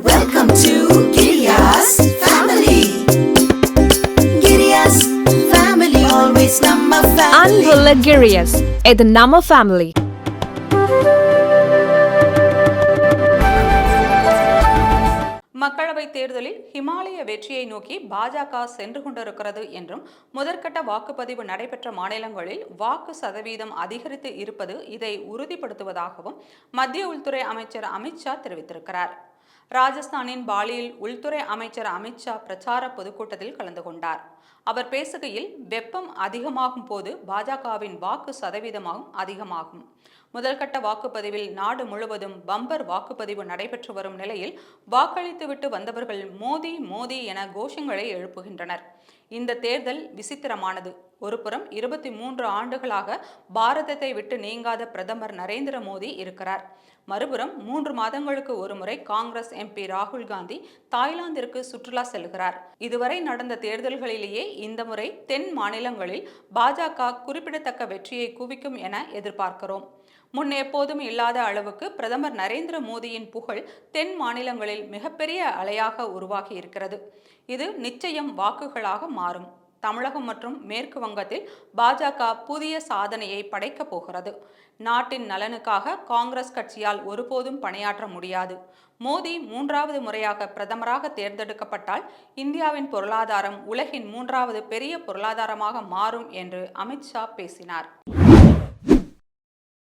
Welcome to Giriya's family. Giriya's family always நம்ம family. அன்புள்ள கிரியஸ், இது நம்ம ஃபேமிலி. மக்களவைத் தேர்தலில் ஹிமாலய வெற்றியை நோக்கி பாஜக சென்று கொண்டிருக்கிறது என்றும் முதற்கட்ட வாக்குப்பதிவு நடைபெற்ற மாநிலங்களில் வாக்கு சதவீதம் அதிகரித்து இருப்பது இதை உறுதிப்படுத்துவதாகவும் மத்திய உள்துறை அமைச்சர் அமித்ஷா தெரிவித்திருக்கிறார். ராஜஸ்தானின் பாலியில் உள்துறை அமைச்சர் அமித்ஷா பிரச்சார பொதுக்கூட்டத்தில் கலந்து கொண்டார். அவர் பேசுகையில், வெப்பம் அதிகமாகும் போது பாஜகவின் வாக்கு சதவீதமாகவும் அதிகமாகும். முதல்கட்ட வாக்குப்பதிவில் நாடு முழுவதும் பம்பர் வாக்குப்பதிவு நடைபெற்று வரும் நிலையில் வாக்களித்துவிட்டு வந்தவர்கள் மோடி மோடி என கோஷங்களை எழுப்புகின்றனர். இந்த தேர்தல் விசித்திரமானது. ஒருபுறம் 23 ஆண்டுகளாக பாரதத்தை விட்டு நீங்காத பிரதமர் நரேந்திர மோடி இருக்கிறார். மறுபுறம் 3 மாதங்களுக்கு ஒருமுறை காங்கிரஸ் எம்பி ராகுல் காந்தி தாய்லாந்திற்கு சுற்றுலா செல்கிறார். இதுவரை நடந்த தேர்தல்களிலேயே இந்த முறை தென் மாநிலங்களில் பாஜக குறிப்பிடத்தக்க வெற்றியை குவிக்கும் என எதிர்பார்க்கிறோம். முன் எப்போதும் இல்லாத அளவுக்கு பிரதமர் நரேந்திர மோடியின் புகழ் தென் மாநிலங்களில் மிகப்பெரிய அலையாக உருவாகி இருக்கிறது. இது நிச்சயம் வாக்குகளாக மாறும். தமிழகம் மற்றும் மேற்கு வங்கத்தில் பாஜக புதிய சாதனையை படைக்கப் போகிறது. நாட்டின் நலனுக்காக காங்கிரஸ் கட்சியால் ஒருபோதும் பணியாற்ற முடியாது. மோடி 3வது முறையாக பிரதமராக தேர்ந்தெடுக்கப்பட்டால் இந்தியாவின் பொருளாதாரம் உலகின் 3வது பெரிய பொருளாதாரமாக மாறும் என்று அமித்ஷா பேசினார்.